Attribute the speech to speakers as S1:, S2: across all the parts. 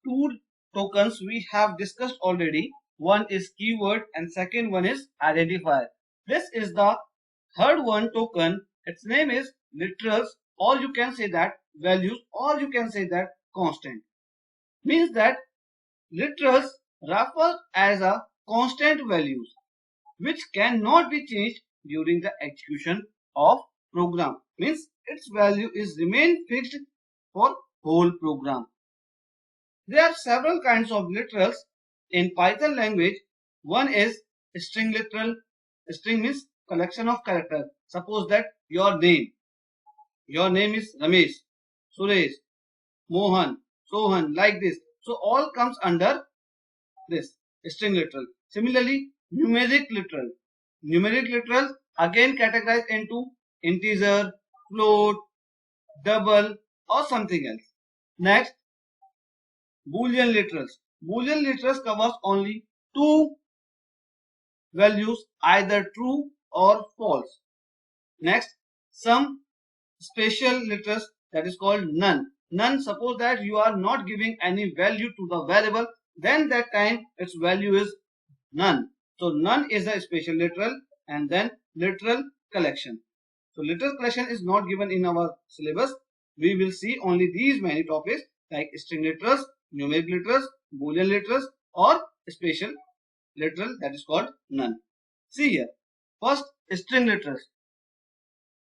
S1: two tokens we have discussed already. One is keyword and second one is identifier. This is the third one token. Its name is literals, or you can say that values, or you can say that constant. Means that literals refer as a constant values which cannot be changed during the execution of program. Means its value is remain fixed for whole program. There are several kinds of literals in Python language. One is string literal. String means collection of characters. Suppose that your name is Ramesh, Suresh, Mohan, Sohan, like this. So all comes under this string literal. Similarly, numeric literal. Numeric literal again categorized into integer, float, double, or something else. Next, Boolean literals. Boolean literals covers only two values, either true or false. Next, some special literals, that is called none. None, suppose that you are not giving any value to the variable, then that time its value is none. So none is a special literal, and then literal collection. So literal collection is not given in our syllabus. We will see only these many topics like string literals, numeric literals, boolean literals, or special literal, that is called none. See here. First, string literals.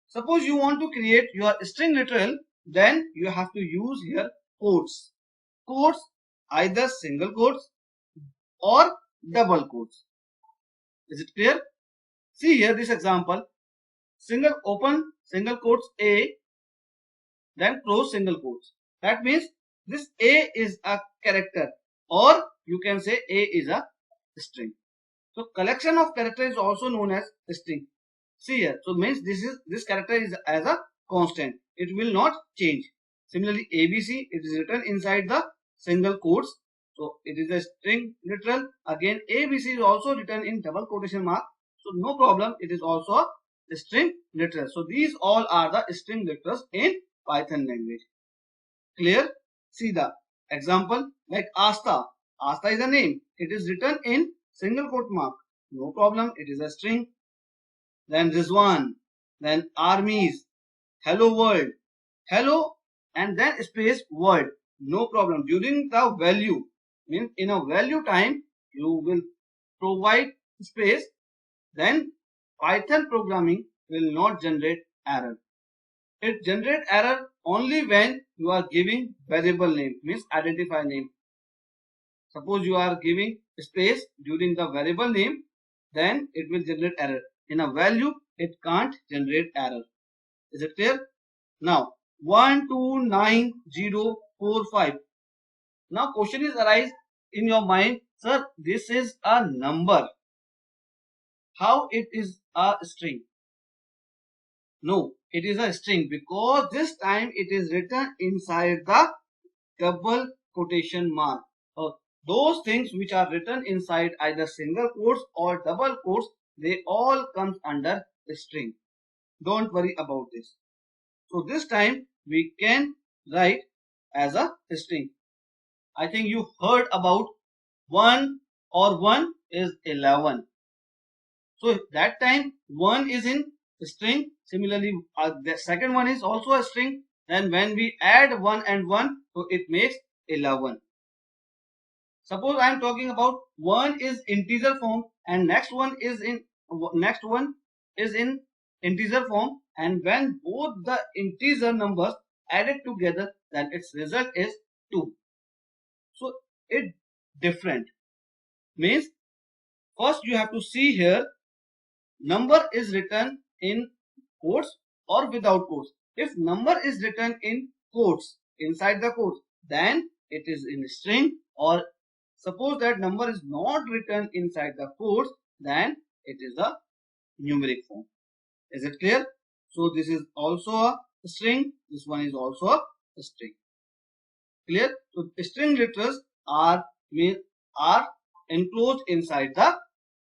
S1: Suppose you want to create your string literal, then you have to use here quotes. Quotes, either single quotes or double quotes. Is it clear? See here this example. Single open single quotes A, then close single quotes. That means this A is a character, or you can say A is a string. So collection of character is also known as string. See here. So means this character is as a constant. It will not change. Similarly, ABC, it is written inside the single quotes. So it is a string literal. Again, ABC is also written in double quotation mark. So no problem. It is also a string literal. So these all are the string literals in Python language. Clear? See the example like Asta. Asta is a name. It is written in single quote mark. No problem. It is a string. Then Rizwan. Then armies. Hello world. Hello and then space word. No problem. During the value, means in a value time, you will provide space. Then Python programming will not generate error. It generates error only when you are giving variable name, means identify name. Suppose you are giving space during the variable name, then it will generate error. In a value, it can't generate error. Is it clear? Now, 129045. Now, question is arise in your mind, sir, this is a number. How it is a string? No, it is a string because this time it is written inside the double quotation mark. Those things which are written inside either single quotes or double quotes, they all comes under the string. Don't worry about this. So this time we can write as a string. I think you heard about 1 or 1 is 11. So that time 1 is in string. Similarly, the second one is also a string. Then when we add 1 and 1, so it makes 11. Suppose I am talking about 1 is integer form and next one is in integer form, and when both the integer numbers added together, then its result is 2. So it different. Means first you have to see here number is written in quotes or without quotes. If number is written in quotes inside the quotes, then it is in string, or suppose that number is not written inside the quotes, then it is a numeric form. Is it clear? So this is also a string. This one is also a string. Clear? So string literals are enclosed inside the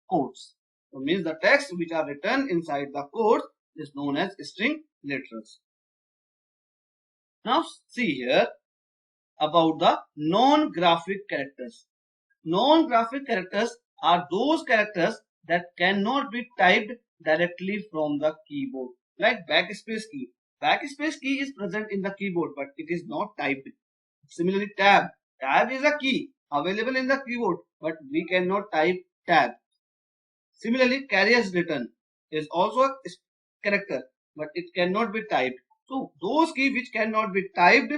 S1: quotes. So means the text which are written inside the quotes is known as string literals. Now see here. about the non-graphic characters. Non-graphic characters are those characters that cannot be typed directly from the keyboard, like backspace key. Backspace key is present in the keyboard, but it is not typed. Similarly, tab. Tab is a key available in the keyboard, but we cannot type tab. Similarly, carriers return is also a character, but it cannot be typed. So those keys which cannot be typed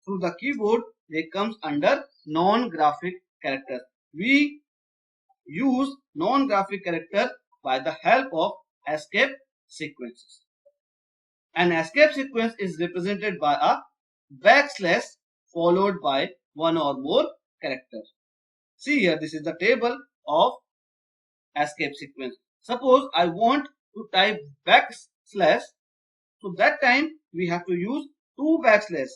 S1: through the keyboard, they comes under non-graphic character. We use non-graphic character by the help of escape sequences. An escape sequence is represented by a backslash followed by one or more characters. See here, this is the table of escape sequence. Suppose I want to type backslash, so that time we have to use two backslash.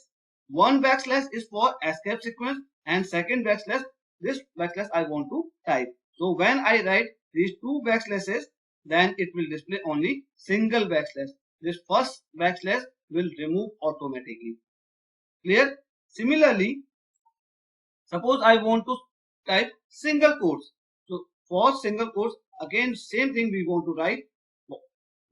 S1: One backslash is for escape sequence and second backslash, this backslash I want to type. So when I write these two backslashes, then it will display only single backslash. This first backslash will remove automatically. Clear? Similarly, suppose I want to type single quotes. So for single quotes, again same thing, we want to write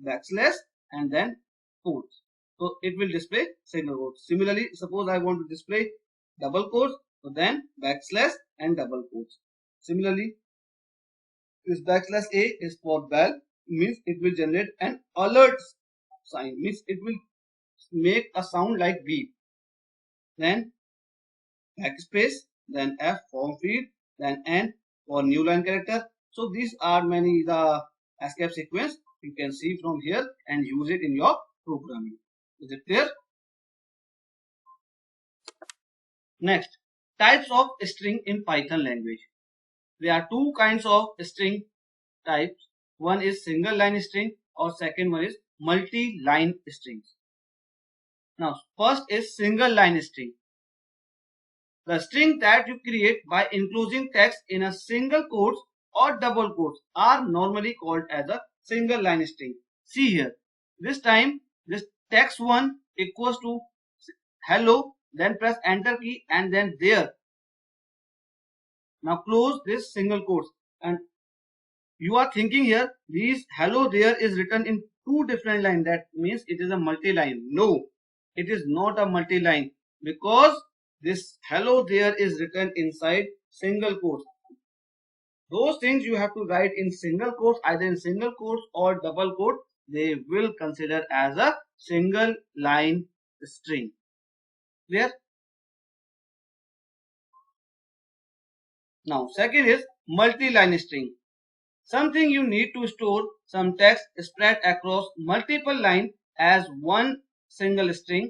S1: backslash and then quotes. So it will display single quotes. Similarly, suppose I want to display double quotes, so then backslash and double quotes. Similarly, this backslash A is for bell, means it will generate an alert sign, means it will make a sound like beep. Then backspace, then F form feed, then N for new line character. So these are many the escape sequence you can see from here and use it in your programming. Is it clear? Next, types of string in Python language. There are two kinds of string types. One is single line string or second one is multi-line strings. Now, first is single line string. The string that you create by enclosing text in a single quotes or double quotes are normally called as a single line string. See here, this time this text 1 equals to hello, then press enter key and then there. Now close this single quotes, and you are thinking here these hello there is written in two different lines, that means it is a multi-line. No, it is not a multi-line, because this hello there is written inside single quotes. Those things you have to write in single quotes, either in single quotes or double quote. They will consider as a single line string. Clear? Now second is multi-line string. Something you need to store some text spread across multiple lines as one single string.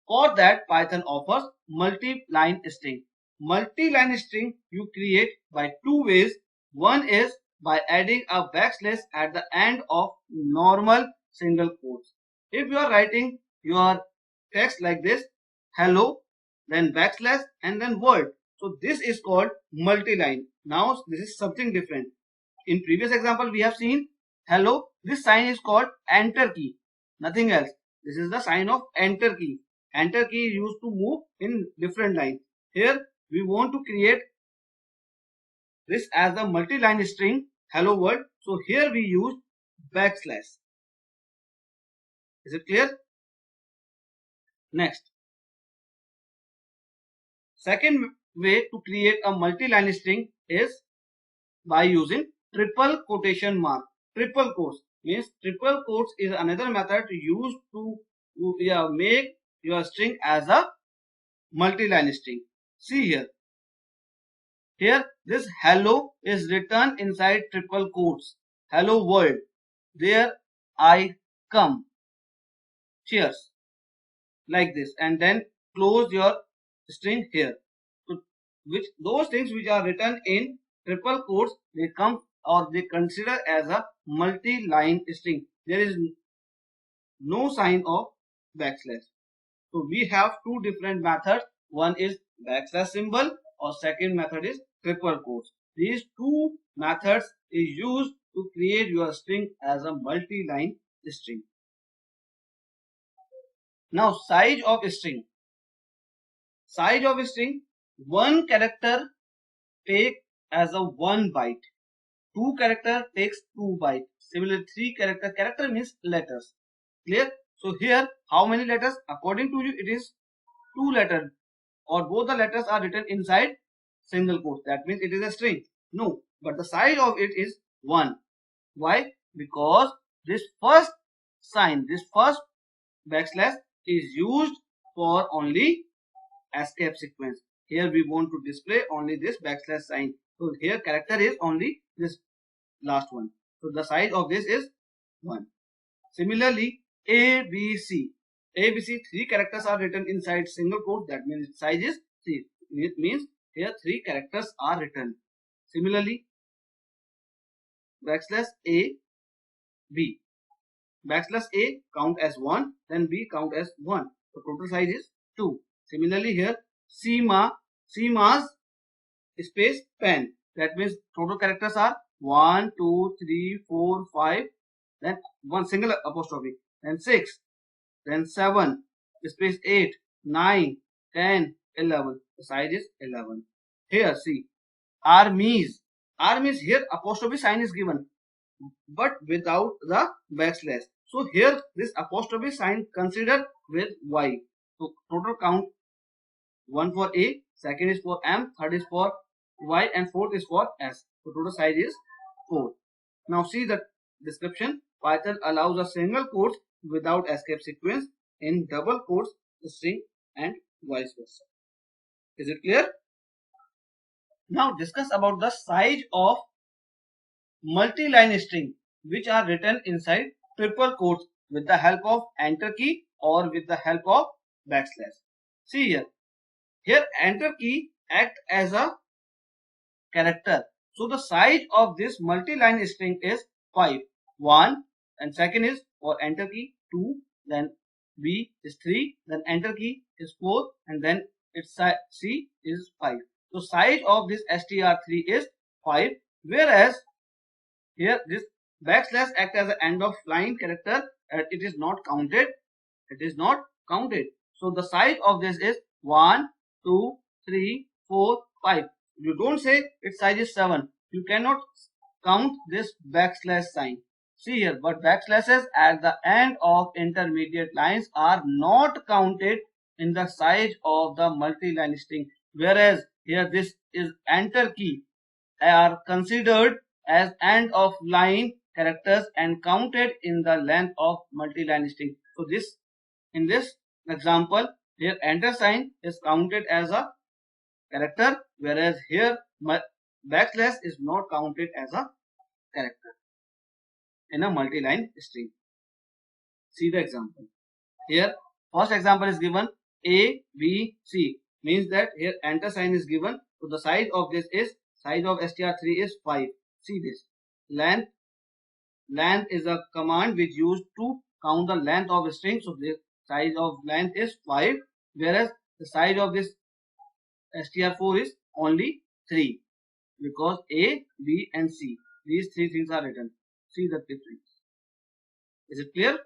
S1: For that, Python offers multi-line string. Multi-line string you create by two ways. One is by adding a backslash at the end of normal single quotes. If you are writing your text like this, hello, then backslash and then word. So this is called multi-line. Now this is something different. In previous example, we have seen hello. This sign is called enter key. Nothing else. This is the sign of enter key. Enter key is used to move in different lines. Here we want to create this as a multi-line string hello world. So here we use backslash. Is it clear? Next. Second way to create a multi-line string is by using triple quotation mark. Triple quotes means triple quotes is another method used to make your string as a multi-line string. See here. Here this hello is written inside triple quotes. Hello world. There I come. Cheers. Like this, and then close your string here. So which those things which are written in triple quotes, they come or they consider as a multi-line string. There is no sign of backslash. So we have two different methods. One is backslash symbol or second method is triple quotes. These two methods is used to create your string as a multi-line string. Now size of string. size of a string, one character take as a 1 byte. Two character takes 2 byte. Similarly, three character. Character means letters. Clear? So here, how many letters? According to you, it is 2 letters, or both the letters are written inside single quote. That means it is a string. No, but the size of it is 1. Why? Because this first sign, this first backslash is used for only escape sequence. Here we want to display only this backslash sign. So here character is only this last one. So the size of this is 1. Similarly, ABC. ABC, 3 characters are written inside single quote. That means its size is 3. It means here 3 characters are written. Similarly, backslash A, B. Backslash A count as 1, then B count as 1. So total size is 2. Similarly here, Seema's space pen. That means total characters are 1, 2, 3, 4, 5. Then one single apostrophe. Then 6. Then 7. Space 8, 9, 10, 11. The size is 11. Here see, armies. Armies, here apostrophe sign is given, but without the backslash. So here this apostrophe sign considered with Y. So total count, 1 for A, second is for M, third is for Y, and fourth is for S. So total size is 4. Now see the description. Python allows a single quotes without escape sequence, in double quotes string, and vice versa. Is it clear? Now discuss about the size of multi-line string which are written inside triple quotes with the help of enter key or with the help of backslash. See here. Here enter key act as a character. So the size of this multi-line string is 5. 1, and second is for enter key 2, then B is 3, then enter key is 4, and then its C is 5. So size of this str3 is 5, whereas here this backslash act as an end of line character, it is not counted. It is not counted. So the size of this is 1, 2, 3, 4, 5. You don't say its size is 7. You cannot count this backslash sign. See here, but backslashes at the end of intermediate lines are not counted in the size of the multi-line string. Whereas here this is enter key are considered as end of line characters and counted in the length of multi-line string. So this, in this example, here enter sign is counted as a character, whereas here backslash is not counted as a character in a multi-line string. See the example. Here first example is given A, B, C, means that here enter sign is given. So the size of this is, size of str3 is 5. See this. Length is a command which used to count the length of a string. So the size of length is 5, whereas the size of this str4 is only 3, because A, B, and C, these 3 things are written. See the difference. Is it clear?